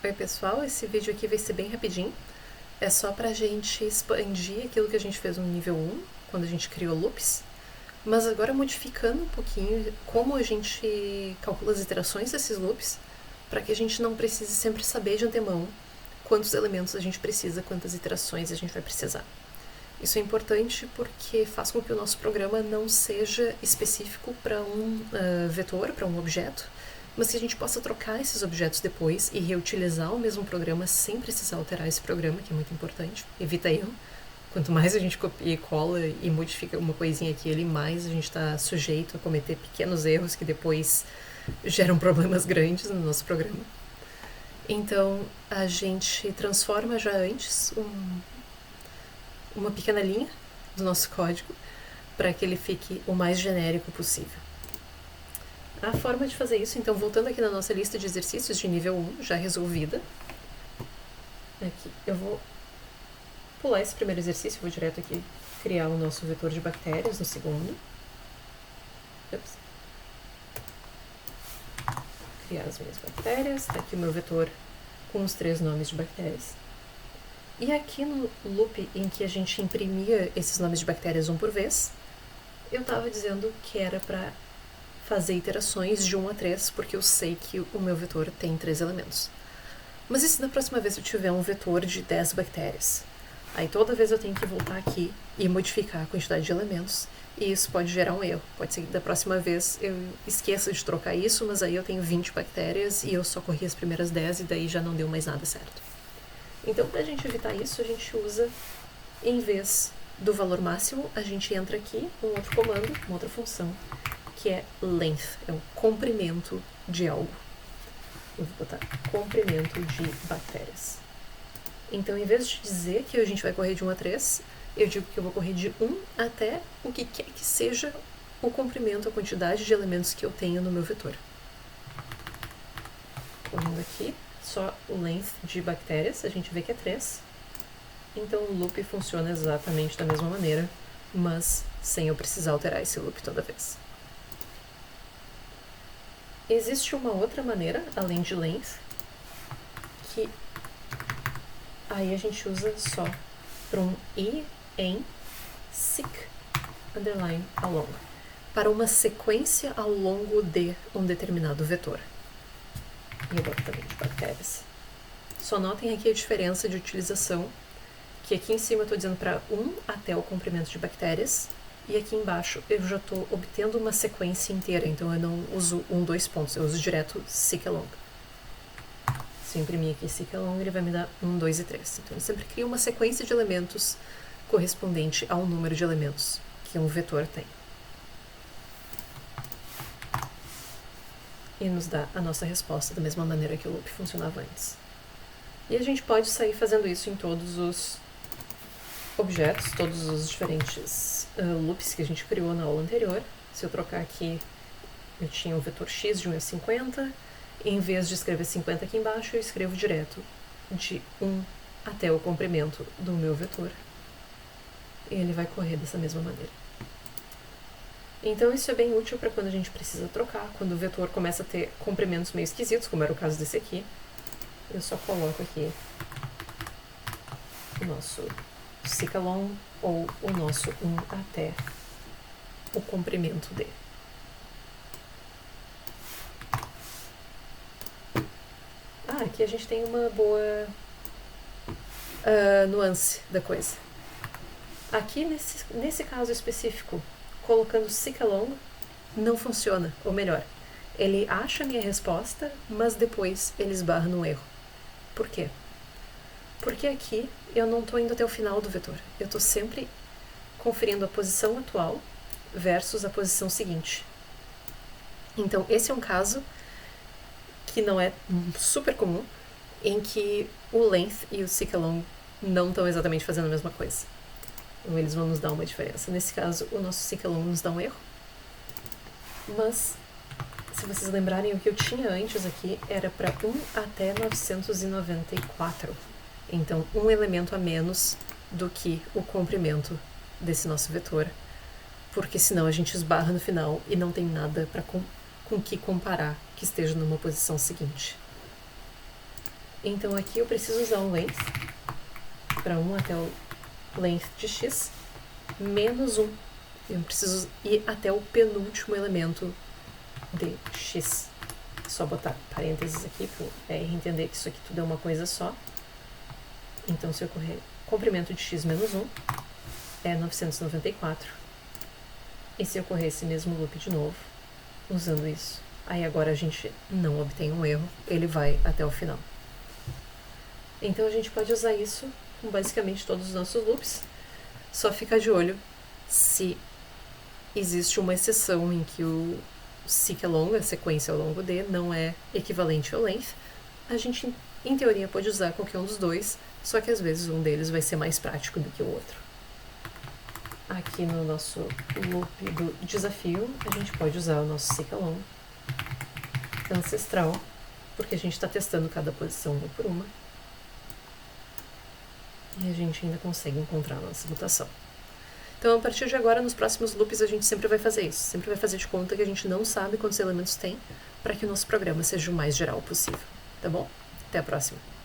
Oi pessoal, esse vídeo aqui vai ser bem rapidinho. É só pra gente expandir aquilo que a gente fez no nível 1, quando a gente criou loops, mas agora modificando um pouquinho como a gente calcula as iterações desses loops, para que a gente não precise sempre saber de antemão quantos elementos a gente precisa, quantas iterações a gente vai precisar. Isso é importante porque faz com que o nosso programa não seja específico para um vetor, para um objeto, mas que a gente possa trocar esses objetos depois e reutilizar o mesmo programa sem precisar alterar esse programa, que é muito importante, evita erro. Quanto mais a gente copia e cola e modifica uma coisinha aqui ali, mais a gente está sujeito a cometer pequenos erros que depois geram problemas grandes no nosso programa. Então a gente transforma já antes uma pequena linha do nosso código para que ele fique o mais genérico possível. A forma de fazer isso, então, voltando aqui na nossa lista de exercícios de nível 1, já resolvida. Aqui, eu vou pular esse primeiro exercício, vou direto aqui criar o nosso vetor de bactérias no segundo. Ups. Criar as minhas bactérias, tá aqui o meu vetor com os 3 nomes de bactérias. E aqui no loop em que a gente imprimia esses nomes de bactérias um por vez, eu estava dizendo que era para fazer iterações de 1 a 3, porque eu sei que o meu vetor tem 3 elementos. Mas e se da próxima vez eu tiver um vetor de 10 bactérias? Aí toda vez eu tenho que voltar aqui e modificar a quantidade de elementos, e isso pode gerar um erro. Pode ser que da próxima vez eu esqueça de trocar isso, mas aí eu tenho 20 bactérias e eu só corri as primeiras 10 e daí já não deu mais nada certo. Então, para a gente evitar isso, a gente usa, em vez do valor máximo, a gente entra aqui um outro comando, uma outra função, que é length, é o comprimento de algo. Eu vou botar comprimento de bactérias. Então, em vez de dizer que a gente vai correr de 1 a 3, eu digo que eu vou correr de 1 até o que quer que seja o comprimento, a quantidade de elementos que eu tenho no meu vetor. Correndo aqui, só o length de bactérias, a gente vê que é 3. Então o loop funciona exatamente da mesma maneira, mas sem eu precisar alterar esse loop toda vez. Existe uma outra maneira, além de length, que aí a gente usa só para um i em seq underline along, para uma sequência ao longo de um determinado vetor. E eu boto também de bactérias. Só notem aqui a diferença de utilização, que aqui em cima eu estou dizendo para 1 até o comprimento de bactérias, e aqui embaixo eu já estou obtendo uma sequência inteira, então eu não uso 1, 2 pontos, eu uso direto seq along. Se eu imprimir aqui seq along, ele vai me dar 1, 2 e 3. Então eu sempre crio uma sequência de elementos correspondente ao número de elementos que um vetor tem. E nos dá a nossa resposta da mesma maneira que o loop funcionava antes. E a gente pode sair fazendo isso em todos os objetos, todos os diferentes loops que a gente criou na aula anterior. Se eu trocar aqui, eu tinha o vetor x de 1 a 50, e em vez de escrever 50 aqui embaixo, eu escrevo direto de 1 até o comprimento do meu vetor. E ele vai correr dessa mesma maneira. Então isso é bem útil para quando a gente precisa trocar, quando o vetor começa a ter comprimentos meio esquisitos, como era o caso desse aqui. Eu só coloco aqui o nosso seq along ou o nosso 1 até o comprimento d. Aqui a gente tem uma boa nuance da coisa. Aqui, nesse caso específico, colocando seq along, não funciona, ou melhor, ele acha a minha resposta, mas depois ele esbarra no erro. Por quê? Porque aqui eu não estou indo até o final do vetor. Eu estou sempre conferindo a posição atual versus a posição seguinte. Então, esse é um caso que não é super comum, em que o length e o seq along não estão exatamente fazendo a mesma coisa. Então, eles vão nos dar uma diferença. Nesse caso, o nosso seq along nos dá um erro. Mas, se vocês lembrarem, o que eu tinha antes aqui era para 1 até 994. Então, um elemento a menos do que o comprimento desse nosso vetor. Porque senão a gente esbarra no final e não tem nada com que comparar que esteja numa posição seguinte. Então aqui eu preciso usar um length, para 1 até o length de x, menos 1. Eu preciso ir até o penúltimo elemento de x. Só botar parênteses aqui para o R entender que isso aqui tudo é uma coisa só. Então, se eu correr comprimento de x menos 1, é 994. E se eu correr esse mesmo loop de novo, usando isso, aí agora a gente não obtém um erro, ele vai até o final. Então, a gente pode usar isso com basicamente todos os nossos loops. Só ficar de olho se existe uma exceção em que o seek along, a sequência ao longo de, não é equivalente ao length. A gente, em teoria, pode usar qualquer um dos dois, só que às vezes um deles vai ser mais prático do que o outro. Aqui no nosso loop do desafio, a gente pode usar o nosso seek along ancestral, porque a gente está testando cada posição uma por uma. E a gente ainda consegue encontrar a nossa mutação. Então, a partir de agora, nos próximos loops, a gente sempre vai fazer isso. Sempre vai fazer de conta que a gente não sabe quantos elementos tem, para que o nosso programa seja o mais geral possível. Tá bom? Até a próxima.